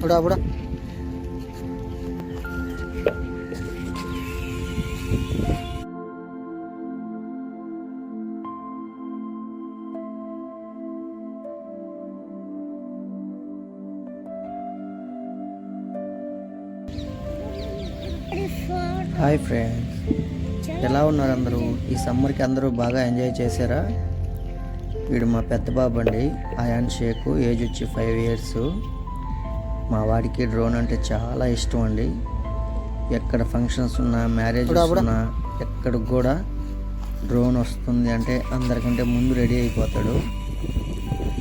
అప్పుడు hi friends, ఎలా ఉన్నారు అందరూ? ఈ సమ్మర్కి అందరూ బాగా ఎంజాయ్ చేశారా? వీడు మా పెద్ద బాబు అండి, అయాన్ షేక్. ఏజ్ వచ్చి 5 years. మా వాడికి డ్రోన్ అంటే చాలా ఇష్టం అండి. ఎక్కడ ఫంక్షన్స్ ఉన్నా, మ్యారేజెస్ ఉన్నా, ఎక్కడికి కూడా డ్రోన్ వస్తుంది అంటే అందరికంటే ముందు రెడీ అయిపోతాడు.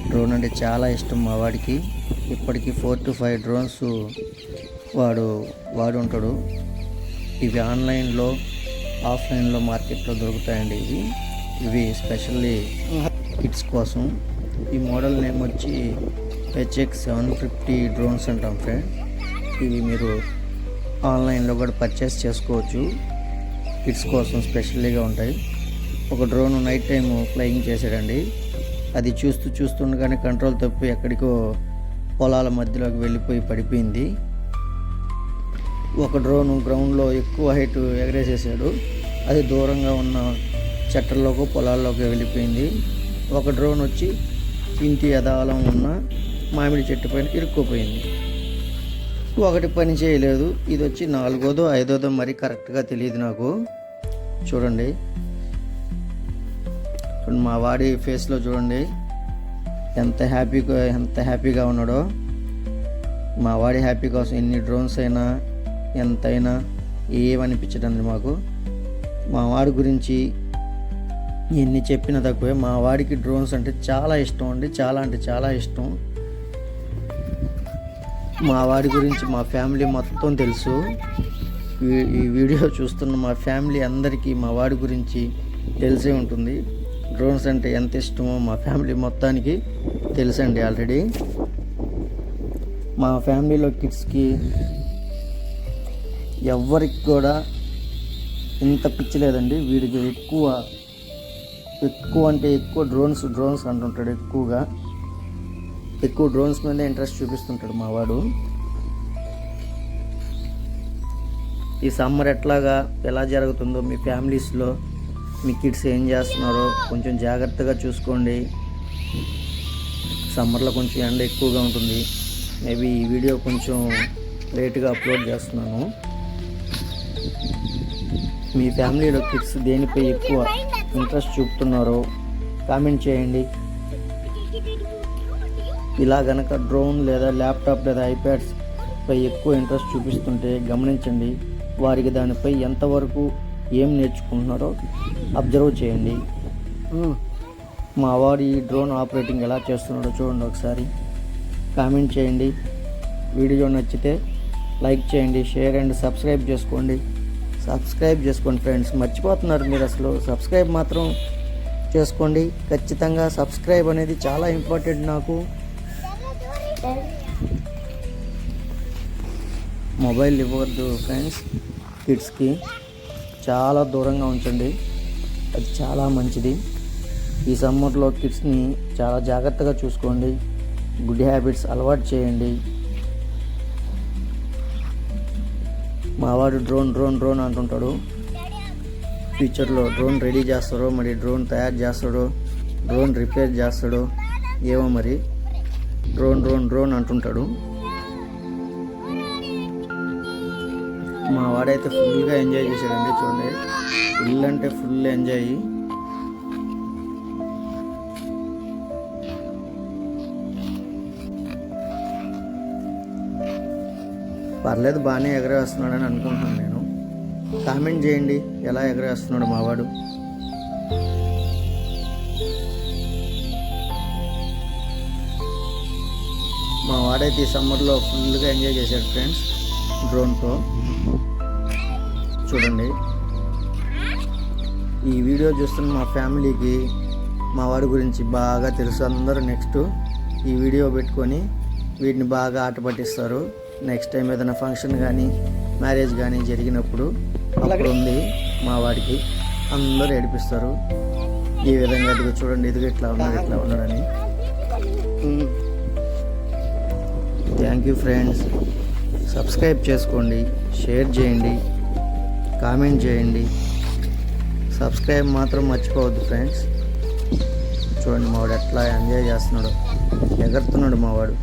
డ్రోన్ అంటే చాలా ఇష్టం మా వాడికి. ఇప్పటికీ 4 to 5 డ్రోన్స్ వాడు ఉంటాడు. ఇవి ఆన్లైన్లో, ఆఫ్లైన్లో మార్కెట్లో దొరుకుతాయండి. ఇవి స్పెషల్లీ కిడ్స్ కోసం. ఈ మోడల్ నేమ్ వచ్చి HX750 డ్రోన్స్ అంటాం ఫ్రెండ్. ఇవి మీరు ఆన్లైన్లో కూడా పర్చేస్ చేసుకోవచ్చు. కిడ్స్ కోసం స్పెషల్లీగా ఉంటాయి. ఒక డ్రోన్ నైట్ టైం ఫ్లయింగ్ చేశాడండి. అది చూస్తుండగానే కంట్రోల్ తప్పి ఎక్కడికో పొలాల మధ్యలోకి వెళ్ళిపోయి పడిపోయింది. ఒక డ్రోన్ గ్రౌండ్లో ఎక్కువ హైట్ ఎగరేసేసాడు. అది దూరంగా ఉన్న చెట్లలోకి, పొలాల్లోకి వెళ్ళిపోయింది. ఒక డ్రోన్ వచ్చి ఇంటి ఎదాలం ఉన్న మామిడి చెట్టు పైన ఇరుక్కుపోయింది. ఒకటి పని చేయలేదు. ఇది వచ్చి 4వ, 5వ మరి కరెక్ట్గా తెలియదు నాకు. చూడండి, మా వాడి ఫేస్లో చూడండి ఎంత హ్యాపీగా ఉన్నాడో. మా వాడి హ్యాపీ కోసం ఎన్ని డ్రోన్స్ అయినా, ఎంతైనా ఏమనిపించదండి మాకు. మా వాడి గురించి ఎన్ని చెప్పినా తక్కువే. మా వాడికి డ్రోన్స్ అంటే చాలా ఇష్టం అండి, చాలా అంటే చాలా ఇష్టం. మా వాడి గురించి మా ఫ్యామిలీ మొత్తం తెలుసు. ఈ వీడియో చూస్తున్న మా ఫ్యామిలీ అందరికీ మా వాడి గురించి తెలిసే ఉంటుంది. డ్రోన్స్ అంటే ఎంత ఇష్టమో మా ఫ్యామిలీ మొత్తానికి తెలుసండి ఆల్రెడీ. మా ఫ్యామిలీలో కిడ్స్కి ఎవ్వరికి కూడా ఇంత పిచ్చి లేదండి. వీడికి ఎక్కువ అంటే ఎక్కువ డ్రోన్స్ అంటుంటాడు. ఎక్కువ డ్రోన్స్ మీదే ఇంట్రెస్ట్ చూపిస్తుంటాడు మా వాడు. ఈ సమ్మర్ ఎలా జరుగుతుందో మీ ఫ్యామిలీస్లో, మీ కిడ్స్ ఏం చేస్తున్నారో కొంచెం జాగ్రత్తగా చూసుకోండి. సమ్మర్లో కొంచెం ఎండ ఎక్కువగా ఉంటుంది. మేబీ ఈ వీడియో కొంచెం లేట్గా అప్లోడ్ చేస్తున్నాను. మీ ఫ్యామిలీలో కిడ్స్ దేనిపై ఎక్కువ ఇంట్రెస్ట్ చూపుతున్నారో కామెంట్ చేయండి. ఇలా గనక డ్రోన్ లేదా ల్యాప్టాప్ లేదా ఐప్యాడ్స్ పై ఎక్కువ ఇంట్రెస్ట్ చూపిస్తుంటే గమనించండి. వారికి దానిపై ఎంతవరకు ఏం నేర్చుకుంటున్నారో అబ్జర్వ్ చేయండి. మా వాడు ఈ డ్రోన్ ఆపరేటింగ్ ఎలా చేస్తున్నాడో చూడండి ఒకసారి. కామెంట్ చేయండి. వీడియో నచ్చితే లైక్ చేయండి, షేర్ అండ్ సబ్స్క్రైబ్ చేసుకోండి ఫ్రెండ్స్. మర్చిపోతున్నారు మీరు, అసలు సబ్స్క్రైబ్ మాత్రం చేసుకోండి ఖచ్చితంగా. సబ్స్క్రైబ్ అనేది చాలా ఇంపార్టెంట్ నాకు. మొబైల్ ఇవ్వద్దు ఫ్రెండ్స్, కిడ్స్కి చాలా దూరంగా ఉంచండి. అది చాలా మంచిది. ఈ సమ్మర్లో కిడ్స్ని చాలా జాగ్రత్తగా చూసుకోండి. గుడ్ హ్యాబిట్స్ అలవాటు చేయండి. మా వాడు డ్రోన్ అంటుంటాడు. ఫ్యూచర్లో డ్రోన్ రెడీ చేస్తాడో, మరి డ్రోన్ తయారు చేస్తాడో, డ్రోన్ రిపేర్ చేస్తాడో ఏమో మరి. డ్రోన్ అంటుంటాడు. మా వాడైతే ఫుల్గా ఎంజాయ్ చేశాడండి. చూడండి, ఫుల్ అంటే ఫుల్ ఎంజాయ్. పర్లేదు, బాగానే ఎగరేస్తున్నాడని అనుకుంటున్నాను నేను. కామెంట్ చేయండి ఎలా ఎగరేస్తున్నాడు మావాడు. మా వాడైతే ఈ సమ్మర్లో ఫుల్గా ఎంజాయ్ చేశాడు ఫ్రెండ్స్ డ్రోన్తో. చూడండి, ఈ వీడియో చూస్తున్న మా ఫ్యామిలీకి మా వాడి గురించి బాగా తెలుసు. అందరూ నెక్స్ట్ ఈ వీడియో పెట్టుకొని వీటిని బాగా ఆట పట్టిస్తారు. నెక్స్ట్ టైం ఏదైనా ఫంక్షన్ కానీ, మ్యారేజ్ కానీ జరిగినప్పుడు అప్పుడు ఉంది మా వాడికి. అందరూ ఏడిపిస్తారు ఈ విధంగా. ఇదిగో చూడండి, ఇదిగో ఇట్లా ఉన్నాడని. Thank you friends. సబ్స్క్రైబ్ చేసుకోండి, షేర్ చేయండి, కామెంట్ చేయండి. సబ్స్క్రైబ్ మాత్రం మర్చిపోవద్దు ఫ్రెండ్స్. చూడండి మావాడు ఎట్లా ఎంజాయ్ చేస్తున్నాడు, ఎగరుతున్నాడు మావాడు.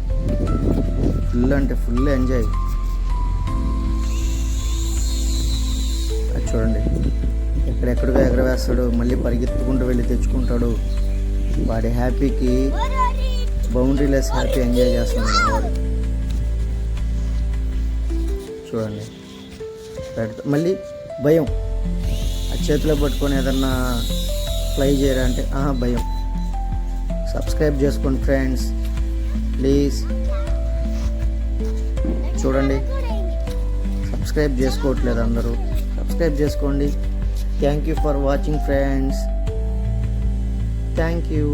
ఫుల్ అంటే ఫుల్ ఎంజాయ్. అది చూడండి ఎక్కడెక్కడికో ఎగరవేస్తాడు, మళ్ళీ పరిగెత్తుకుంటూ వెళ్ళి తెచ్చుకుంటాడు. వాడి హ్యాపీకి బౌండరీలెస్ హ్యాపీ ఎంజాయ్ చేస్తున్నాడు మావాడు. చూడండి మళ్ళీ భయం. ఆ చేతిలో పట్టుకొని ఏదన్నా ఫ్లై చేయరా అంటే భయం. సబ్స్క్రైబ్ చేసుకోండి ఫ్రెండ్స్ ప్లీజ్. చూడండి సబ్స్క్రైబ్ చేసుకోవట్లేదు అందరూ, సబ్స్క్రైబ్ చేసుకోండి. Thank you for watching friends. Thank you.